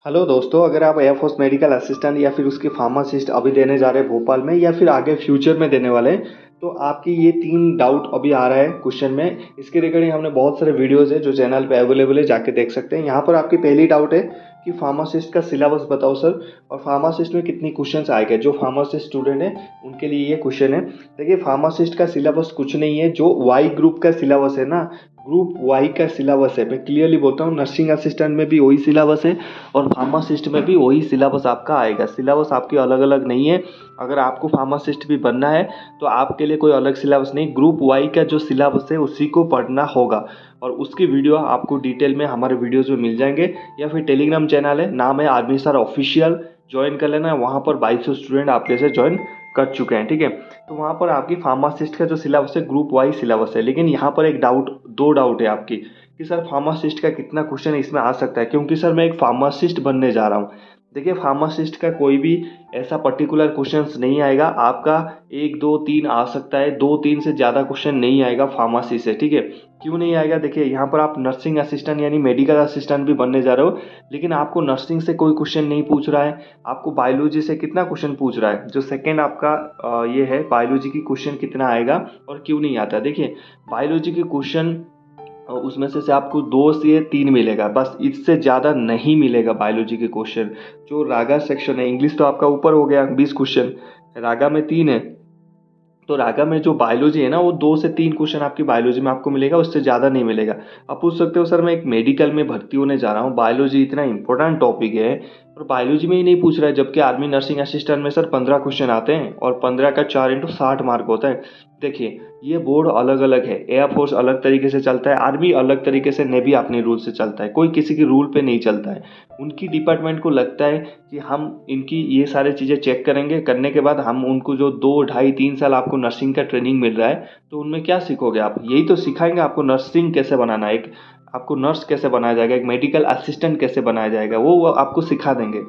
Hello दोस्तों, अगर आप एयरफोर्स मेडिकल असिस्टेंट या फिर उसकी फार्मासिस्ट अभी देने जा रहे हैं भोपाल में या फिर आगे फ्यूचर में देने वाले हैं, तो आपकी ये 3 डाउट अभी आ रहा है क्वेश्चन में। इसके रिगार्डिंग हमने बहुत सारे वीडियोज़ है जो चैनल पे अवेलेबल है, जाके देख सकते हैं। यहाँ पर आपकी पहली डाउट है कि फार्मासिस्ट का सिलेबस बताओ सर, और फार्मासिस्ट में कितनी क्वेश्चंस आएंगे। जो फार्मासिस्ट स्टूडेंट है उनके लिए ये क्वेश्चन है। देखिए, फार्मासिस्ट का सिलेबस कुछ नहीं है, जो वाई ग्रुप का सिलेबस है ना, ग्रुप वाई का सिलेबस है। मैं क्लियरली बोलता हूँ, नर्सिंग असिस्टेंट में भी वही सिलेबस है और फार्मासिस्ट में भी वही सिलेबस आपका आएगा। सिलेबस आपकी अलग अलग नहीं है। अगर आपको फार्मासिस्ट भी बनना है तो आपके लिए कोई अलग सिलेबस नहीं, ग्रुप वाई का जो सिलेबस है उसी को पढ़ना होगा। और उसकी वीडियो आपको डिटेल में हमारे वीडियोज़ में मिल जाएंगे, या फिर टेलीग्राम चैनल है, नाम है आर्मी सर ऑफिशियल, ज्वाइन कर लेना। वहाँ पर 2200 स्टूडेंट आपके से ज्वाइन कर चुके हैं, ठीक है। तो वहाँ पर आपकी फार्मासिस्ट का जो सिलेबस है ग्रुप वाई सिलेबस है। लेकिन यहाँ पर एक डाउट, 2 डाउट है आपकी कि सर फार्मासिस्ट का कितना क्वेश्चन इसमें आ सकता है, क्योंकि सर मैं एक फार्मासिस्ट बनने जा रहा हूँ। देखिए, फार्मासिस्ट का कोई भी ऐसा पर्टिकुलर क्वेश्चंस नहीं आएगा आपका। 1 2 3 आ सकता है, 2 3 से ज़्यादा क्वेश्चन नहीं आएगा फार्मेसी से, ठीक है। क्यों नहीं आएगा? देखिए, यहाँ पर आप नर्सिंग असिस्टेंट यानी मेडिकल असिस्टेंट भी बनने जा रहे हो, लेकिन आपको नर्सिंग से कोई क्वेश्चन नहीं पूछ रहा है। आपको बायोलॉजी से कितना क्वेश्चन पूछ रहा है? जो सेकेंड आपका ये है, बायोलॉजी की क्वेश्चन कितना आएगा और क्यों नहीं आता। देखिए, बायोलॉजी के क्वेश्चन उसमें से आपको 2 से 3 मिलेगा, बस इससे ज़्यादा नहीं मिलेगा बायोलॉजी के क्वेश्चन। जो रागा सेक्शन है, इंग्लिश तो आपका ऊपर हो गया 20 क्वेश्चन, रागा में 3 है। तो रागा में जो बायोलॉजी है ना, वो 2 से 3 क्वेश्चन आपकी बायोलॉजी में आपको मिलेगा, उससे ज़्यादा नहीं मिलेगा। आप पूछ सकते हो सर मैं एक मेडिकल में भर्ती होने जा रहा हूँ, बायोलॉजी इतना इंपॉर्टेंट टॉपिक है और बायोलॉजी में ही नहीं पूछ रहा है, जबकि आर्मी नर्सिंग असिस्टेंट में सर 15 क्वेश्चन आते हैं और 15 का 4 इंटू 60 मार्क होता है। देखिए, ये बोर्ड अलग अलग है, एयरफोर्स अलग तरीके से चलता है, आर्मी अलग तरीके से, नेवी अपने रूल से चलता है, कोई किसी के रूल पे नहीं चलता है। उनकी डिपार्टमेंट को लगता है कि हम इनकी ये सारी चीज़ें चेक करेंगे, करने के बाद हम उनको जो 2 ढाई 3 साल आपको नर्सिंग का ट्रेनिंग मिल रहा है, तो उनमें क्या सीखोगे आप? यही तो सिखाएंगे आपको, नर्सिंग कैसे बनाना है, एक आपको नर्स कैसे बनाया जाएगा, एक मेडिकल असिस्टेंट कैसे बनाया जाएगा, वो आपको सिखा देंगे।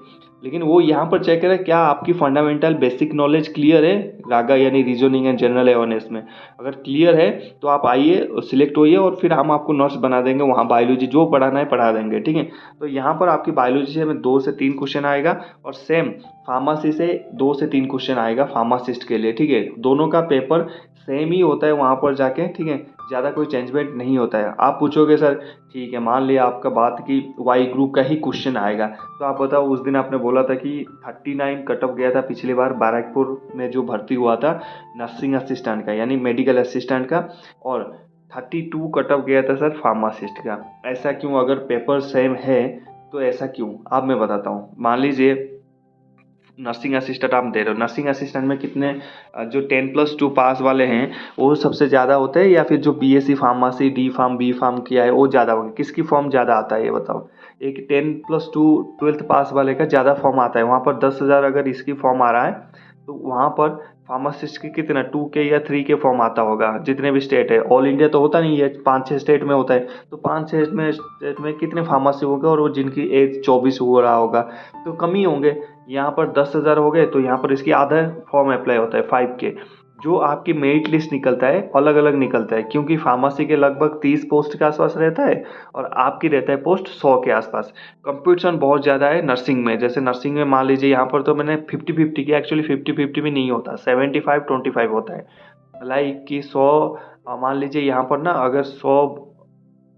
लेकिन वो यहाँ पर चेक करें क्या आपकी फंडामेंटल बेसिक नॉलेज क्लियर है रागा यानी रीजनिंग एंड जनरल अवेयरनेस में। अगर क्लियर है तो आप आइए, सिलेक्ट होइए और फिर हम आपको नर्स बना देंगे। वहाँ बायोलॉजी जो पढ़ाना है पढ़ा देंगे, ठीक है। तो यहाँ पर आपकी बायोलॉजी से हमें 2 से 3 क्वेश्चन आएगा और सेम फार्मेसी से 2 से 3 क्वेश्चन आएगा फार्मासिस्ट के लिए, ठीक है। दोनों का पेपर सेम ही होता है वहाँ पर जाके, ठीक है। ज़्यादा कोई चेंजमेंट नहीं होता है। आप पूछोगे सर ठीक है, मान लिया आपका बात कि वाई ग्रुप का ही क्वेश्चन आएगा, तो आप बताओ, उस दिन आपने बोला था कि 39 कट ऑफ गया था पिछली बार बैरकपुर में जो भर्ती हुआ था नर्सिंग असिस्टेंट का यानी मेडिकल असिस्टेंट का, और 32 कट ऑफ गया था सर फार्मासिस्ट का। ऐसा क्यों? अगर पेपर सेम है तो ऐसा क्यों? अब मैं बताता हूँ। मान लीजिए नर्सिंग असिस्टेंट आप दे रहे हो, नर्सिंग असिस्टेंट में कितने जो 10+2 पास वाले हैं वो सबसे ज़्यादा होते हैं, या फिर जो BSc pharmacy D pharm B pharm किया है वो ज़्यादा होंगे? किसकी फॉर्म ज़्यादा आता है ये बताओ? एक 10+2 ट्वेल्थ पास वाले का ज़्यादा फॉर्म आता है। वहाँ पर 10,000 अगर इसकी फॉर्म आ रहा है तो वहाँ पर फार्मासिस्ट की कितना 2K या 3K फॉर्म आता होगा। जितने भी स्टेट है, ऑल इंडिया तो होता नहीं है, 5-6 स्टेट में होता है, तो 5-6 स्टेट में कितने फार्मेसी होंगे, और वो जिनकी एज 24 हो रहा होगा तो कम ही होंगे। यहाँ पर 10,000 हो गए तो यहाँ पर इसकी आधा फॉर्म अप्लाई होता है 5K। जो आपकी मेरिट लिस्ट निकलता है अलग अलग निकलता है, क्योंकि फार्मेसी के लगभग 30 पोस्ट के आसपास रहता है और आपकी रहता है पोस्ट 100 के आसपास। कंपटीशन बहुत ज़्यादा है नर्सिंग में। जैसे नर्सिंग में मान लीजिए यहाँ पर तो मैंने 50-50 की, एक्चुअली 50-50 भी नहीं होता, 75-25 होता है। लाइक कि 100 मान लीजिए यहाँ पर ना, अगर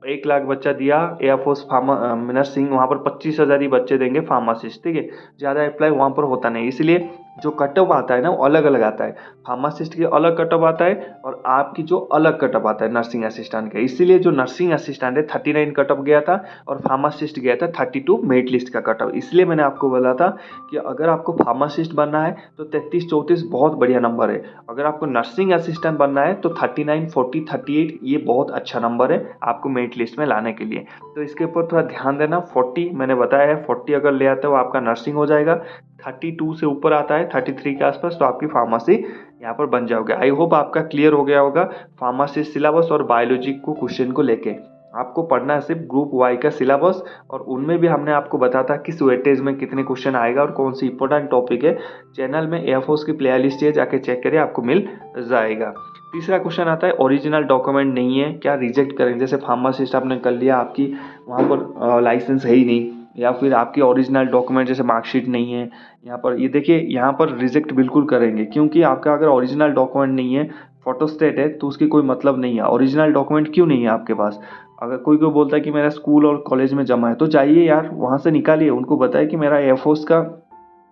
1 लाख बच्चा दिया एयरफोर्स नर्सिंग, वहाँ पर 25,000 ही बच्चे देंगे फार्मासिस्ट, ठीक है। ज़्यादा अप्लाई वहाँ पर होता नहीं, इसलिए जो कट ऑफ आता है ना वो अलग अलग आता है। फार्मासिस्ट की अलग कट ऑफ आता है और आपकी जो अलग कट ऑफ आता है नर्सिंग असिस्टेंट का। इसीलिए जो नर्सिंग असिस्टेंट है 39 कट ऑफ गया था और फार्मासिस्ट गया था 32 मेरिट लिस्ट का कट ऑफ। इसलिए मैंने आपको बोला था कि अगर आपको फार्मासिस्ट बनना है तो 33-34 बहुत बढ़िया नंबर है। अगर आपको नर्सिंग असिस्टेंट बनना है तो 39, 40, 38 ये बहुत अच्छा नंबर है आपको मेरिट लिस्ट में लाने के लिए। तो इसके ऊपर थोड़ा ध्यान देना। 40 मैंने बताया है, 40 अगर ले आते हो आपका नर्सिंग हो जाएगा। 32 से ऊपर आता है 33 के आसपास तो आपकी फार्मेसी यहाँ पर बन जाओगे। आई होप आपका क्लियर हो गया होगा फार्मेसी सिलेबस और बायोलॉजी को क्वेश्चन को लेके। आपको पढ़ना है सिर्फ ग्रुप वाई का सिलेबस, और उनमें भी हमने आपको बताया था किस वेटेज में कितने क्वेश्चन आएगा और कौन सी इंपॉर्टेंट टॉपिक है। चैनल में एयरफोर्स की प्ले लिस्ट है, जाके चेक करिए, आपको मिल जाएगा। तीसरा क्वेश्चन आता है ओरिजिनल डॉक्यूमेंट नहीं है क्या रिजेक्ट करें? जैसे फार्मासिस्ट आपने कर लिया, आपकी वहाँ पर लाइसेंस है ही नहीं, या फिर आपके ओरिजिनल डॉक्यूमेंट जैसे मार्कशीट नहीं है, यहाँ पर ये देखिए यहाँ पर रिजेक्ट बिल्कुल करेंगे, क्योंकि आपका अगर ओरिजिनल डॉक्यूमेंट नहीं है, फोटोस्टेट है, तो उसकी कोई मतलब नहीं है। ओरिजिनल डॉक्यूमेंट क्यों नहीं है आपके पास? अगर कोई कोई बोलता है कि मेरा स्कूल और कॉलेज में जमा है, तो जाइए यार वहाँ से निकालिए, उनको बताइए कि मेरा एयरफोर्स का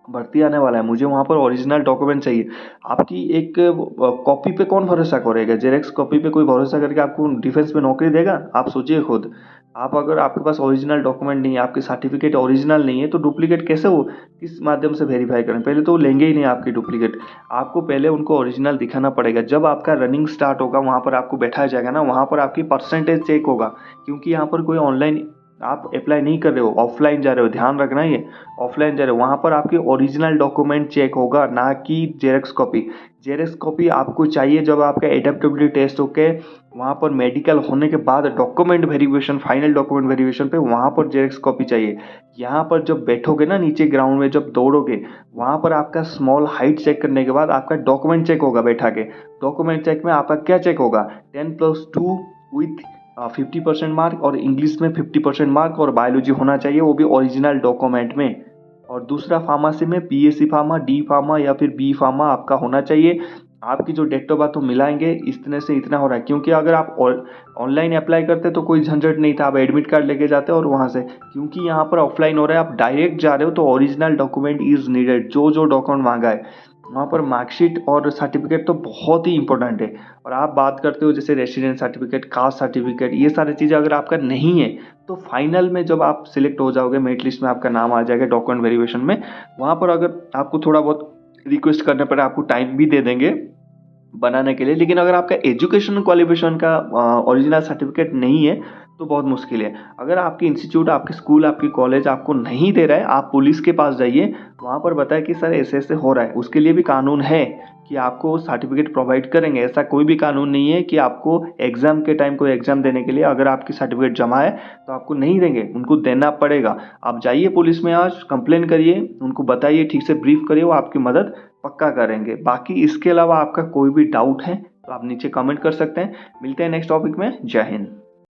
भर्ती आने वाला है, मुझे वहाँ पर ओरिजिनल डॉक्यूमेंट चाहिए। आपकी एक कॉपी पे कौन भरोसा करेगा? जेरेक्स कॉपी पे कोई भरोसा करके आपको डिफेंस में नौकरी देगा? आप सोचिए खुद। आप अगर आपके पास ओरिजिनल डॉक्यूमेंट नहीं है, आपके सर्टिफिकेट ओरिजिनल नहीं है, तो डुप्लीकेट कैसे हो, किस माध्यम से वेरीफाई करें? पहले तो वो लेंगे ही नहीं आपकी डुप्लीकेट। आपको पहले उनको ओरिजिनल दिखाना पड़ेगा। जब आपका रनिंग स्टार्ट होगा, वहाँ पर आपको बैठाया जाएगा ना, वहाँ पर आपकी परसेंटेज चेक होगा, क्योंकि यहाँ पर कोई ऑनलाइन आप अप्लाई नहीं कर रहे हो, ऑफलाइन जा रहे हो, ध्यान रखना। ये ऑफलाइन जा रहे हो, वहाँ पर आपकी ओरिजिनल डॉक्यूमेंट चेक होगा, ना कि जेरेक्स कॉपी। जेरेक्स कॉपी आपको चाहिए जब आपका एडेप्टेबिलिटी टेस्ट होके वहाँ पर मेडिकल होने के बाद document verification, final document verification पे वहाँ पर जेरेक्स कॉपी चाहिए। यहाँ पर जब बैठोगे ना नीचे ग्राउंड में, जब दौड़ोगे, वहाँ पर आपका स्मॉल हाइट चेक करने के बाद आपका डॉक्यूमेंट चेक होगा बैठा के। डॉक्यूमेंट चेक में आपका क्या चेक होगा? 10+2 विथ 50% मार्क, और इंग्लिश में 50% मार्क, और बायोलॉजी होना चाहिए, वो भी ओरिजिनल डॉक्यूमेंट में। और दूसरा फार्मेसी में बीएससी फार्मा, डी फार्मा या फिर बी फार्मा आपका होना चाहिए। आपकी जो डेट ऑफ बर्थ मिलाएंगे, इतने से इतना हो रहा है, क्योंकि अगर आप ऑनलाइन अप्लाई करते तो कोई झंझट नहीं था, आप एडमिट कार्ड लेके जाते और वहाँ से। क्योंकि यहाँ पर ऑफलाइन हो रहा है, आप डायरेक्ट जा रहे हो, तो ओरिजिनल डॉक्यूमेंट इज नीडेड। जो जो डॉक्यूमेंट मांगा है वहाँ पर, मार्कशीट और सर्टिफिकेट तो बहुत ही इंपॉर्टेंट है। और आप बात करते हो जैसे रेसिडेंस सर्टिफिकेट, कास्ट सर्टिफिकेट, ये सारी चीज़ें अगर आपका नहीं है, तो फाइनल में जब आप सिलेक्ट हो जाओगे, मेरिट लिस्ट में आपका नाम आ जाएगा डॉक्यूमेंट वेरिफिकेशन में, वहाँ पर अगर आपको थोड़ा बहुत रिक्वेस्ट करने पर आपको टाइम भी दे देंगे बनाने के लिए। लेकिन अगर आपका एजुकेशन क्वालिफिकेशन का ओरिजिनल सर्टिफिकेट नहीं है, तो बहुत मुश्किल है। अगर आपकी इंस्टीट्यूट, आपके स्कूल, आपकी कॉलेज आपको नहीं दे रहा है, आप पुलिस के पास जाइए, वहाँ पर बताएं कि सर ऐसे ऐसे हो रहा है। उसके लिए भी कानून है कि आपको सर्टिफिकेट प्रोवाइड करेंगे। ऐसा कोई भी कानून नहीं है कि आपको एग्जाम के टाइम कोई एग्जाम देने के लिए अगर आपकी सर्टिफिकेट जमा है तो आपको नहीं देंगे, उनको देना पड़ेगा। आप जाइए पुलिस में, आज कंप्लेन करिए, उनको बताइए, ठीक से ब्रीफ करिए, वो आपकी मदद पक्का करेंगे। बाकी इसके अलावा आपका कोई भी डाउट है तो आप नीचे कमेंट कर सकते हैं। मिलते हैं नेक्स्ट टॉपिक में। जय हिंद।